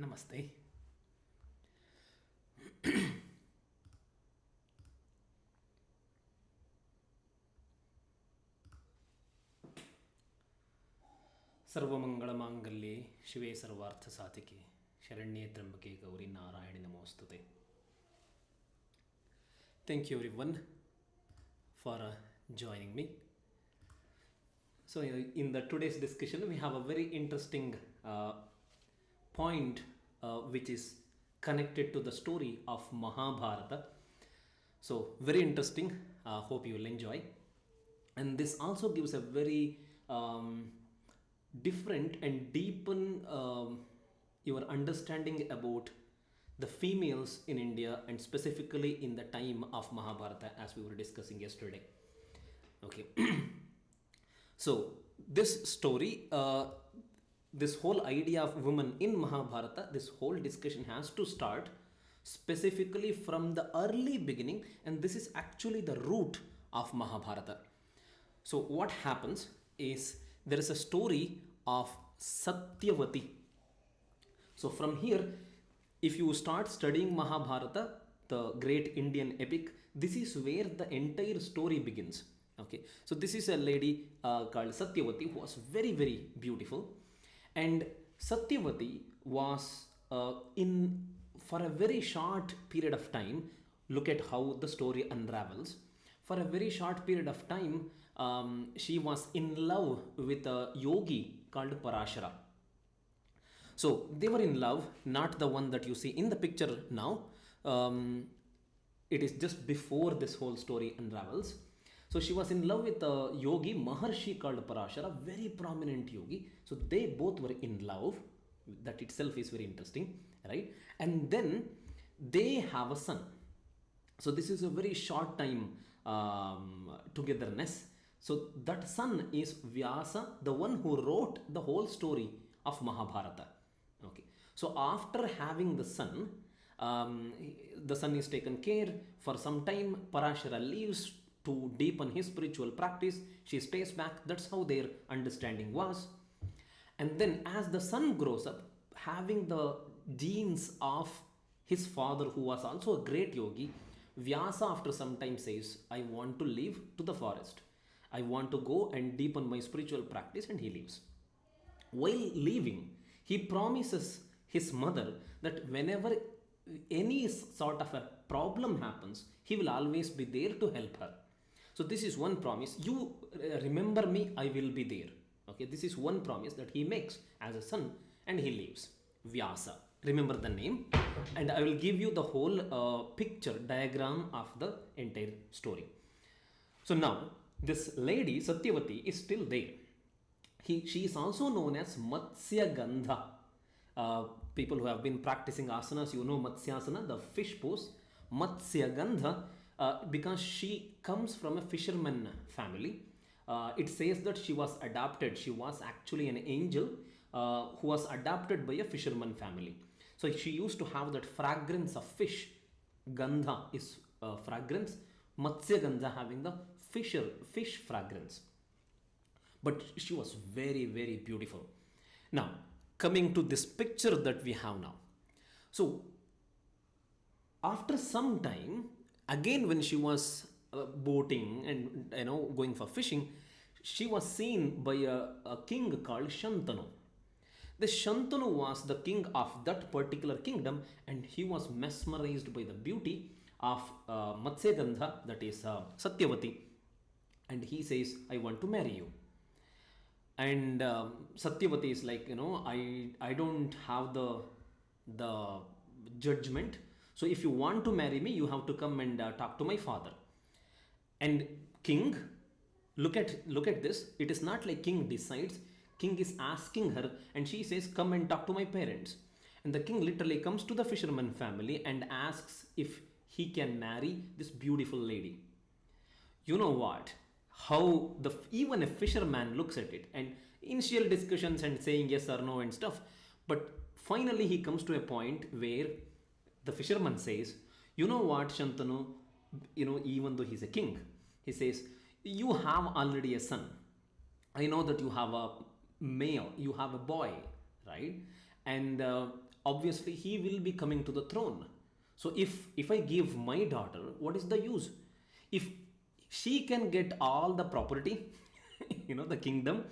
Namaste. सर्वमंगलमांगल्ये शिवे सर्वार्थसाधिके शरण्ये त्र्यंबके गौरी नारायणि नमोस्तुते. Thank you everyone for joining me. So in the today's discussion we have a very interesting point which is connected to the story of Mahabharata. So very interesting. Hope you will enjoy. And this also gives a very different and deepen your understanding about the females in India and specifically in the time of Mahabharata, as we were discussing yesterday. Okay. So this story, this whole idea of women in Mahabharata, this whole discussion has to start specifically from the early beginning, and this is actually the root of Mahabharata. So what happens is there is a story of Satyawati. So from here, if you start studying Mahabharata, the great Indian epic, this is where the entire story begins. Okay, so this is a lady called Satyawati who was very, very beautiful, and Satyawati was in for a very short period of time. Look at how the story unravels. For a very short period of time, she was in love with a yogi called Parashara. So they were in love, not the one that you see in the picture now. It is just before this whole story unravels. So she was in love with a yogi, Maharshi called Parashara, very prominent yogi. So they both were in love. That itself is very interesting, right? And then they have a son. So this is a very short time togetherness. So that son is Vyasa, the one who wrote the whole story of Mahabharata. Okay. So after having the son is taken care for some time. Parashara leaves to deepen his spiritual practice. She stays back. That's how their understanding was. And then as the son grows up, having the genes of his father, who was also a great yogi, Vyasa after some time says, I want to leave to the forest. I want to go and deepen my spiritual practice, and he leaves. While leaving, he promises his mother that whenever any sort of a problem happens, he will always be there to help her. So this is one promise. You remember me, I will be there. Okay, this is one promise that he makes as a son, and he leaves. Vyasa. Remember the name, and I will give you the whole picture diagram of the entire story. So now this lady Satyavati is still there. She is also known as Matsya Gandha. People who have been practicing asanas, you know Matsyasana, the fish pose. Matsya Gandha, because she comes from a fisherman family. It says that she was adopted. She was actually an angel who was adopted by a fisherman family. So she used to have that fragrance of fish. Gandha is fragrance. Matsya Gandha having the fish fragrance. But she was very, very beautiful. Now, coming to this picture that we have now. So, after some time, again when she was boating and going for fishing, she was seen by a king called Shantanu. The Shantanu was the king of that particular kingdom, and he was mesmerized by the beauty of Matsya Gandha, that is Satyavati, and he says, I want to marry you. And Satyavati is like, I don't have the judgment. So if you want to marry me, you have to come and talk to my father. And king, look at this. It is not like king decides. King is asking her, and she says, come and talk to my parents. And the king literally comes to the fisherman family and asks if he can marry this beautiful lady. You know what? How even a fisherman looks at it, and initial discussions and saying yes or no and stuff. But finally he comes to a point where the fisherman says, you know what, Shantanu, even though he's a king, he says, you have already a son. I know that you have a male, you have a boy, right? And obviously he will be coming to the throne. So if I give my daughter, what is the use? If she can get all the property, the kingdom,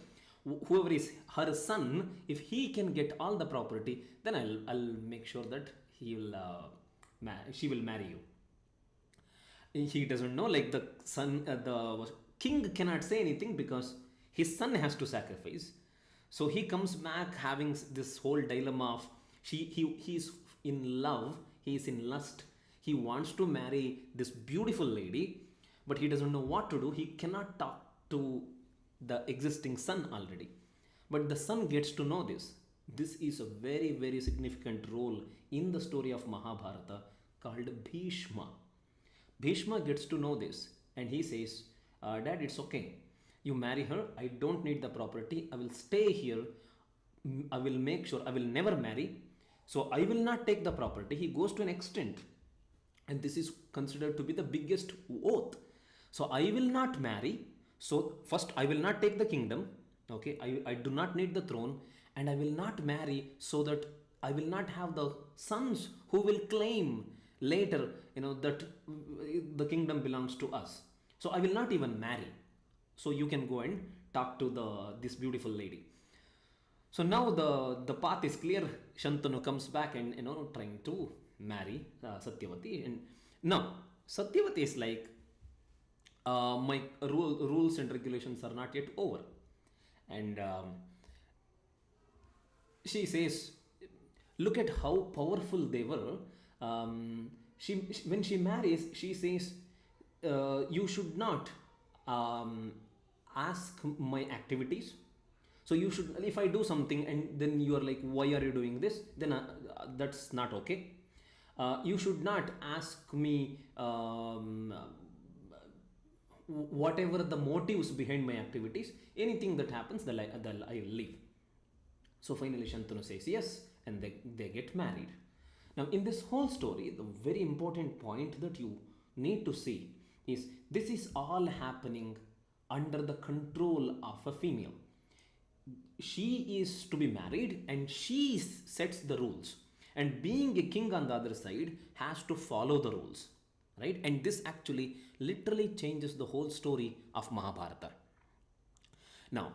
whoever is her son, if he can get all the property, then I'll make sure that he will she will marry you. He doesn't know, like the king cannot say anything because his son has to sacrifice. So he comes back having this whole dilemma of he's in love, he is in lust, he wants to marry this beautiful lady, but he doesn't know what to do. He cannot talk to the existing son already, but the son gets to know this. This is a very, very significant role in the story of Mahabharata, called Bhishma. Bhishma gets to know this and he says, Dad, it's okay. You marry her. I don't need the property. I will stay here. I will make sure I will never marry. So I will not take the property. He goes to an extent, and this is considered to be the biggest oath. So I will not marry. So first, I will not take the kingdom. Okay, I do not need the throne, and I will not marry, so that I will not have the sons who will claim later, that the kingdom belongs to us. So I will not even marry. So you can go and talk to this beautiful lady. So now the path is clear. Shantanu comes back and trying to marry Satyawati, and now Satyawati is like, my rules and regulations are not yet over, and she says, look at how powerful they were. When she marries, she says, you should not ask my activities. So you should, if I do something and then you are like, why are you doing this? Then that's not okay. You should not ask me whatever the motives behind my activities. Anything that happens, I will leave. So finally Shantanu says yes, and they get married. Now in this whole story, the very important point that you need to see is, this is all happening under the control of a female. She is to be married and she sets the rules, and being a king on the other side has to follow the rules, right? And this actually literally changes the whole story of Mahabharata. Now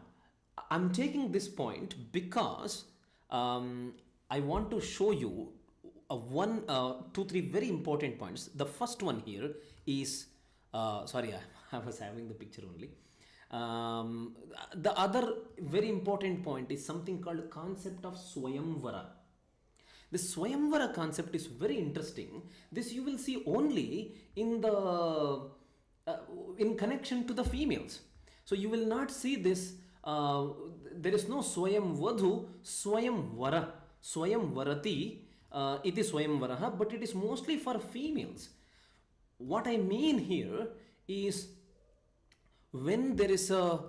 I'm taking this point because I want to show you two, three very important points. The first one here is, sorry, I was having the picture only. The other very important point is something called concept of Swayamvara. The Swayamvara concept is very interesting. This you will see only in connection to the females. So you will not see this. There is no Swayamvadhu, Swayamvara, Swayamvarati. It is Swayamvaraha, but it is mostly for females. What I mean here is, when there is a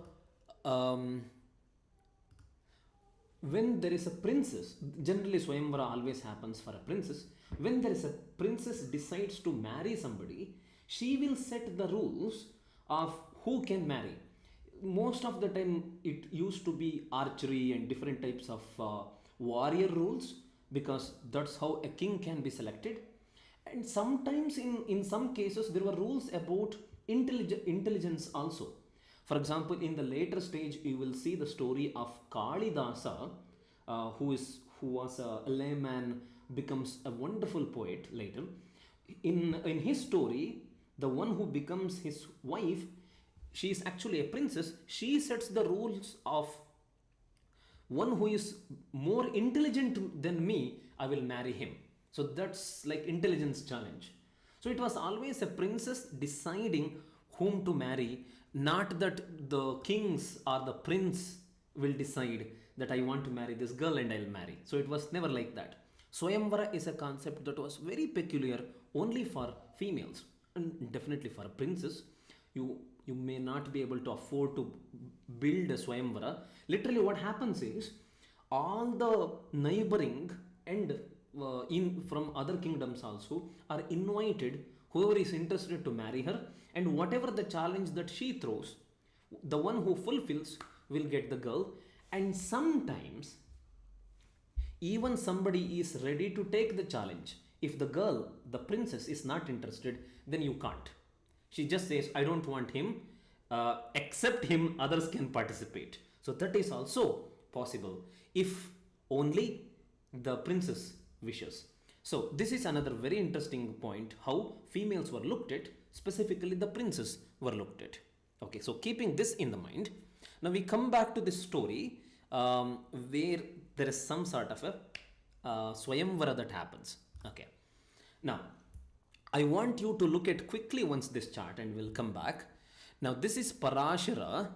princess, generally Swayamvara always happens for a princess. When there is a princess decides to marry somebody, she will set the rules of who can marry. Most of the time it used to be archery and different types of warrior rules, because that's how a king can be selected. And sometimes in some cases there were rules about intelligence also. For example, in the later stage you will see the story of Kalidasa, who was a layman, becomes a wonderful poet later. In his story, the one who becomes his wife, she is actually a princess. She sets the rules of, one who is more intelligent than me, I will marry him. So that's like intelligence challenge. So it was always a princess deciding whom to marry, not that the kings or the prince will decide that I want to marry this girl and I'll marry. So it was never like that. Swayamvara is a concept that was very peculiar only for females, and definitely for a princess. You may not be able to afford to build a Swayamvara. Literally what happens is, all the neighboring and from other kingdoms also are invited, whoever is interested to marry her, and whatever the challenge that she throws, the one who fulfills will get the girl. And sometimes Even somebody is ready to take the challenge. If the girl, the princess, is not interested, then you can't. She just says, I don't want him, except him, others can participate. So that is also possible if only the princess wishes. So this is another very interesting point, how females were looked at, specifically the princes were looked at. Okay, so keeping this in the mind, now we come back to this story where there is some sort of a Swayamvara that happens. Okay, now I want you to look at quickly once this chart and we'll come back. Now this is Parashara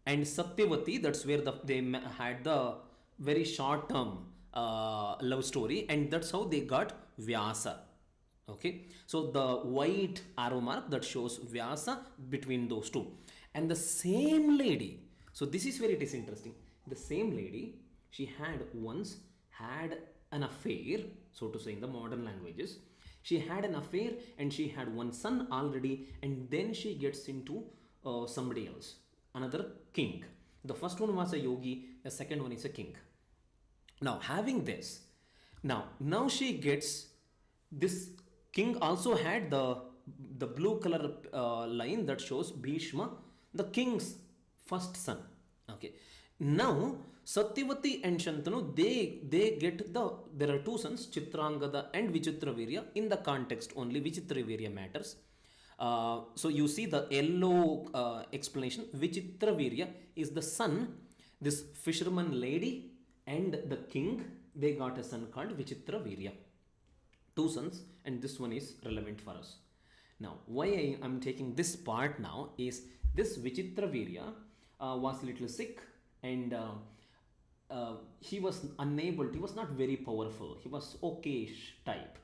and Satyawati. That's where they had the very short term love story, and that's how they got Vyasa. Okay, so the white arrow mark that shows Vyasa between those two. And the same lady, so this is where it is interesting. The same lady, she had once had an affair, so to say in the modern languages. She had an affair and she had one son already, and then she gets into somebody else, another king. The first one was a yogi, the second one is a king. Now having this, now she gets, this king also had the blue color line that shows Bhishma, the king's first son. Okay, now Satyavati and Shantanu, they get there are two sons, Chitrangada and Vichitravirya. In the context only Vichitravirya matters. So you see the yellow explanation. Vichitravirya is the son, this fisherman lady and the king, they got a son called Vichitravirya. Two sons, and this one is relevant for us. Now why I am taking this part now is this Vichitravirya was little sick, and he was unable, he was not very powerful, he was okayish type,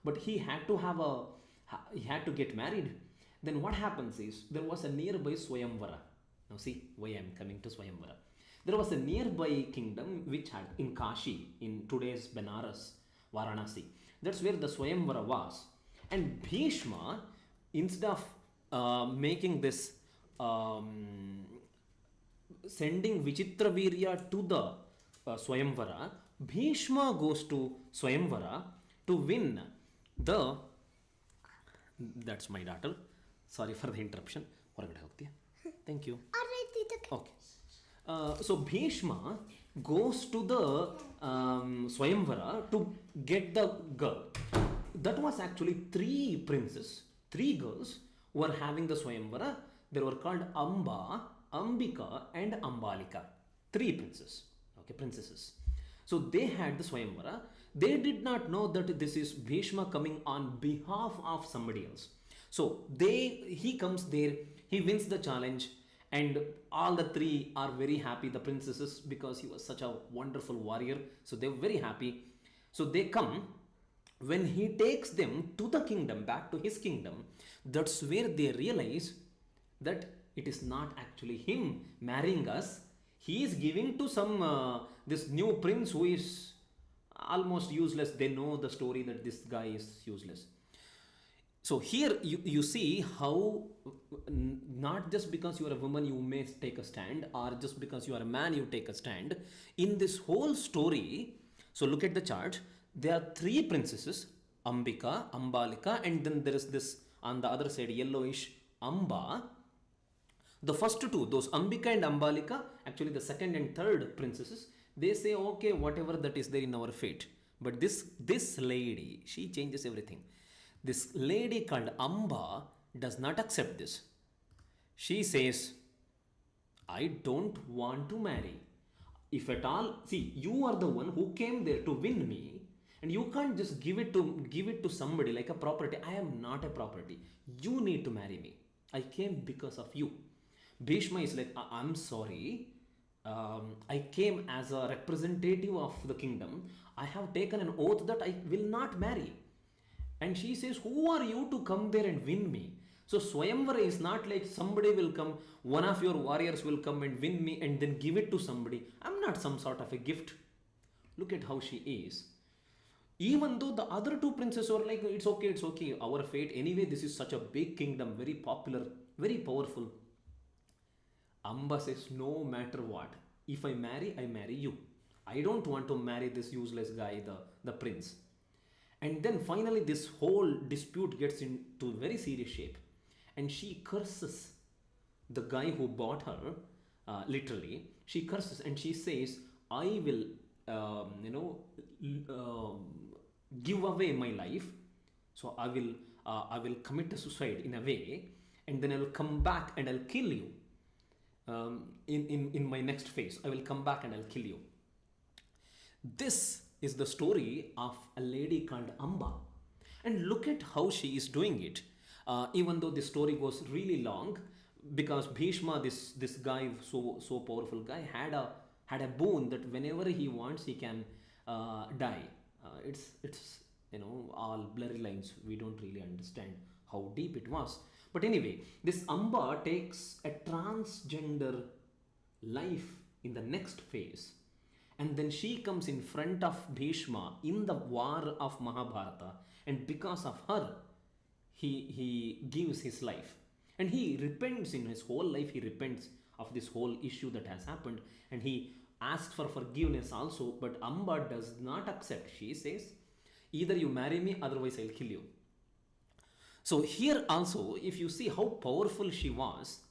but he had to get married. Then what happens is, there was a nearby Swayamvara. Now see why I am coming to Swayamvara. There was a nearby kingdom which had in Kashi, in today's Benares, Varanasi. That's where the Swayamvara was. And Bhishma, instead of making this sending Vichitravirya to the Swayamvara, Bhishma goes to Swayamvara to win the, that's my daughter, sorry for the interruption. Thank you. Okay. So Bhishma goes to the Swayamvara to get the girl. That was actually three princes, three girls were having the Swayamvara. They were called Amba, Ambika and Ambalika. Three princes, okay, princesses. So they had the Swayamvara. They did not know that this is Bhishma coming on behalf of somebody else. So he comes there, he wins the challenge, and all the three are very happy, the princesses, because he was such a wonderful warrior. So they were very happy. So they come. When he takes them to the kingdom, back to his kingdom, that's where they realize that it is not actually him marrying us. He is giving to some this new prince who is almost useless. They know the story that this guy is useless. So here you see how not just because you are a woman you may take a stand, or just because you are a man you take a stand. In this whole story, so look at the chart. There are three princesses, Ambika, Ambalika, and then there is this on the other side yellowish Amba. The first two, those Ambika and Ambalika, actually the second and third princesses, they say okay, whatever that is there in our fate. But this lady, she changes everything. This lady called Amba does not accept this. She says, I don't want to marry. If at all, see, you are the one who came there to win me, and you can't just give it to somebody like a property. I am not a property. You need to marry me. I came because of you. Bhishma is like, I'm sorry. I came as a representative of the kingdom. I have taken an oath that I will not marry. And she says, who are you to come there and win me? So Swayamvara is not like somebody will come, one of your warriors will come and win me and then give it to somebody. I'm not some sort of a gift. Look at how she is. Even though the other two princes were like, it's okay, our fate. Anyway, this is such a big kingdom, very popular, very powerful. Amba says, no matter what, if I marry you. I don't want to marry this useless guy, the prince. And then finally, this whole dispute gets into very serious shape. And she curses the guy who bought her, literally. She curses and she says, I will, give away my life. So I will commit a suicide in a way, and then I will come back and I'll kill you. In my next phase, I will come back and I'll kill you. This is the story of a lady called Amba. And look at how she is doing it. Even though the story goes really long, because Bhishma, this guy, so powerful guy, had a boon that whenever he wants, he can die. It's all blurry lines. We don't really understand how deep it was. But anyway, this Amba takes a transgender life in the next phase, and then she comes in front of Bhishma in the war of Mahabharata, and because of her, he gives his life, and he repents. In his whole life, he repents of this whole issue that has happened, and he asks for forgiveness also. But Amba does not accept. She says, either you marry me, otherwise I'll kill you. So here also, if you see how powerful she was,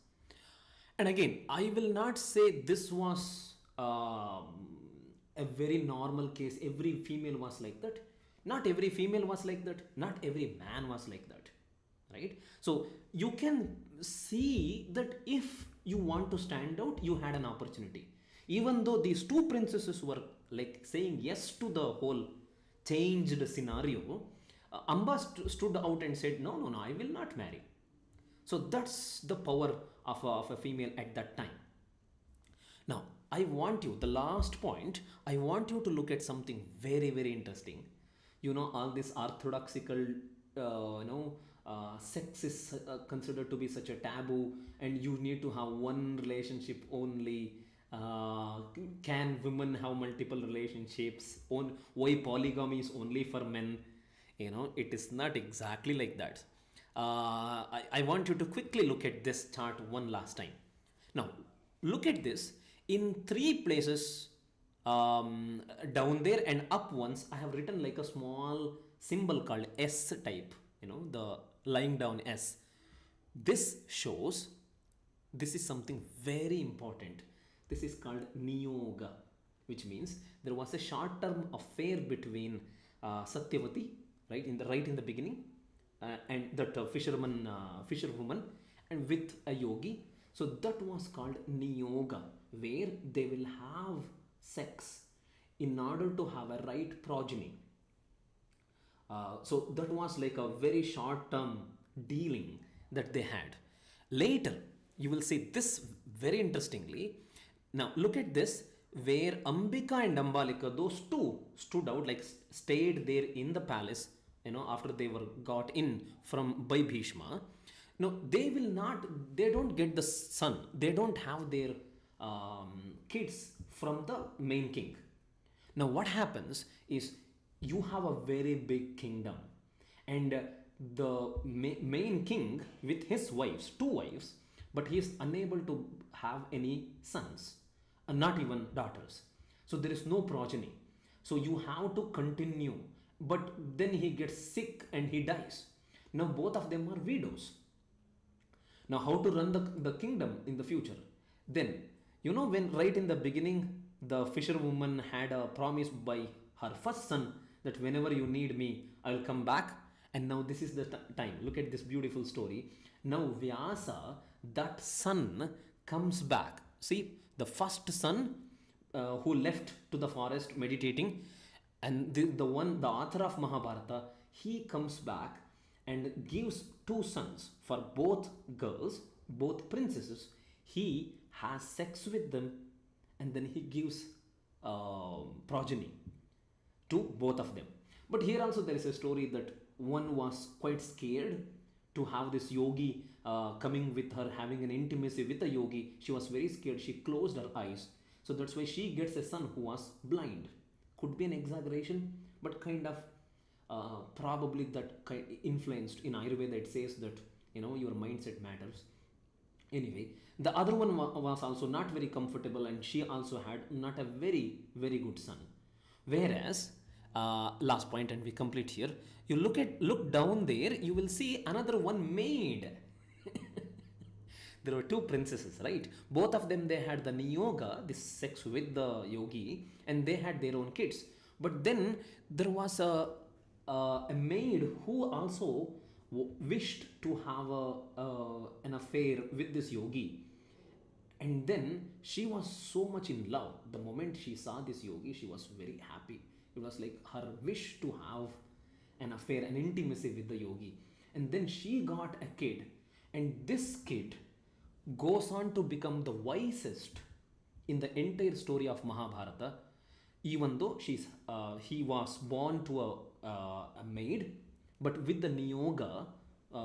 and again, I will not say this was a very normal case. Every female was like that. Not every female was like that. Not every man was like that. Right? So you can see that if you want to stand out, you had an opportunity. Even though these two princesses were like saying yes to the whole changed scenario, Amba stood out and said, no, no, no, I will not marry. So that's the power of a female at that time. Now, I want you, the last point, I want you to look at something very, very interesting. All this orthodoxical, sex is considered to be such a taboo, and you need to have one relationship only. Can women have multiple relationships? Why polygamy is only for men? It is not exactly like that. I want you to quickly look at this chart one last time. Now, look at this. In three places, down there and up once, I have written like a small symbol called S type, the lying down S. This shows this is something very important. This is called Neoga, which means there was a short-term affair between Satyawati, right in the beginning, and that fisherwoman, and with a yogi. So that was called Neoga, where they will have sex in order to have a right progeny. So that was like a very short-term dealing that they had. Later, you will see this very interestingly. Now look at this, where Ambika and Ambalika, those two stood out, like stayed there in the palace, after they were got in from by Bhishma. No, they don't get the son. They don't have their kids from the main king. Now what happens is, you have a very big kingdom, and the main king with his wives, two wives, but he is unable to have any sons, not even daughters. So there is no progeny. So you have to continue, but then he gets sick and he dies. Now both of them are widows. Now how to run the kingdom in the future? Then, when right in the beginning, the fisherwoman had a promise by her first son that whenever you need me, I will come back. And now this is the time. Look at this beautiful story. Now Vyasa, that son, comes back. See, the first son who left to the forest meditating, and the author of Mahabharata, he comes back and gives two sons for both girls, both princesses. He has sex with them, and then he gives progeny to both of them. But here also there is a story that one was quite scared to have this yogi coming with her, having an intimacy with a yogi. She was very scared. She closed her eyes. So that's why she gets a son who was blind. Could be an exaggeration, but kind of probably that influenced. In Ayurveda it says that your mindset matters. Anyway, the other one was also not very comfortable, and she also had not a very, very good son. Whereas, last point, and we complete here. You look down there, you will see another one maid. There were two princesses, right? Both of them, they had the Neoga, this sex with the yogi, and they had their own kids. But then there was a maid who also wished to have an affair with this yogi. And then she was so much in love. The moment she saw this yogi, she was very happy. It was like her wish to have an affair, an intimacy with the yogi. And then she got a kid, and this kid goes on to become the wisest in the entire story of Mahabharata, even though he was born to a maid, but with the Neoga,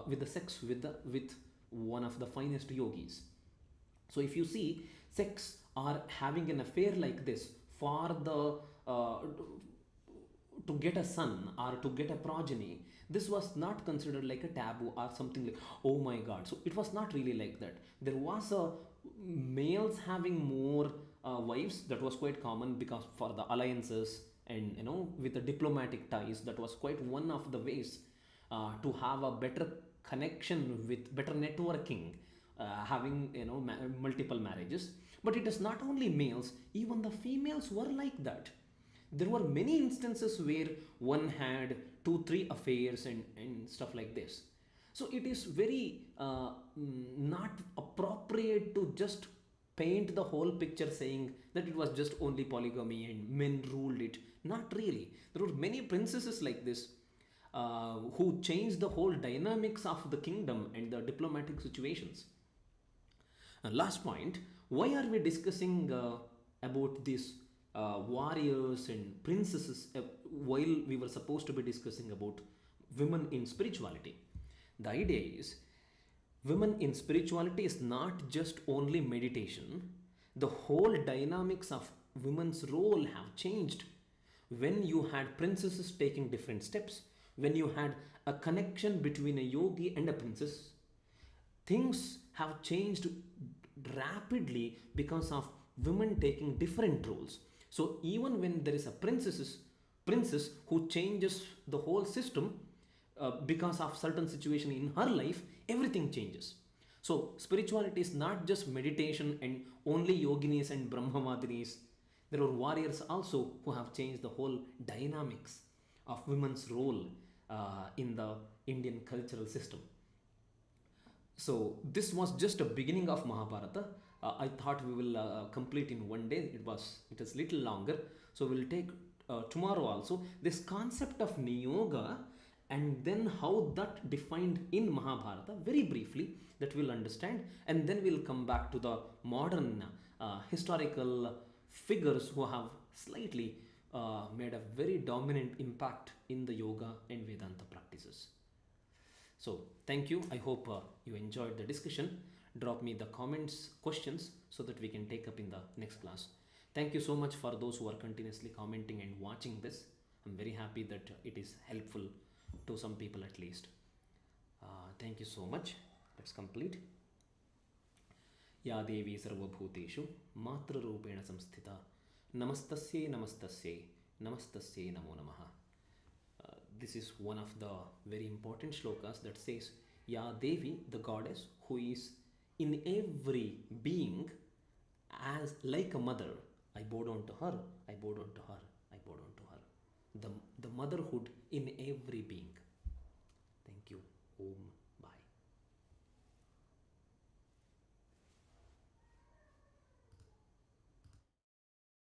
with the sex with one of the finest yogis. So if you see sex or having an affair like this for the to get a son or to get a progeny, this was not considered like a taboo or something like, oh my god. So it was not really like that. There was a males having more wives, that was quite common because for the alliances, and with the diplomatic ties, that was quite one of the ways to have a better connection with better networking, having multiple marriages. But it is not only males, even the females were like that. There were many instances where one had 2 3 affairs and stuff like this. So it is very not appropriate to just paint the whole picture saying that it was just only polygamy and men ruled it. Not really. There were many princesses like this who changed the whole dynamics of the kingdom and the diplomatic situations. Last point, why are we discussing about these warriors and princesses while we were supposed to be discussing about women in spirituality? The idea is, women in spirituality is not just only meditation. The whole dynamics of women's role have changed. When you had princesses taking different steps, when you had a connection between a yogi and a princess, things have changed rapidly because of women taking different roles. So even when there is a princess who changes the whole system because of certain situation in her life, everything changes. So spirituality is not just meditation and only yoginis and brahmavadinis. There are warriors also who have changed the whole dynamics of women's role in the Indian cultural system. So this was just a beginning of Mahabharata. I thought we will complete in one day. It is little longer, so we'll take tomorrow also this concept of Neoga, and then how that defined in Mahabharata very briefly, that we'll understand, and then we'll come back to the modern historical figures who have slightly made a very dominant impact in the yoga and Vedanta practices. So thank you. I hope you enjoyed the discussion. Drop me the comments, questions, so that we can take up in the next class. Thank you so much for those who are continuously commenting and watching this. I'm very happy that it is helpful to some people at least. Thank you so much. Let's complete. या देवी सर्वभूतेषु मातृरूपेण संस्थिता नमस्तस्यै नमस्तस्यै नमस्तस्यै नमो नमः. This is one of the very important shlokas that says, Ya Devi, the goddess who is in every being as like a mother, I bow down to her, I bow down to her, I bow down to her. The motherhood in every being.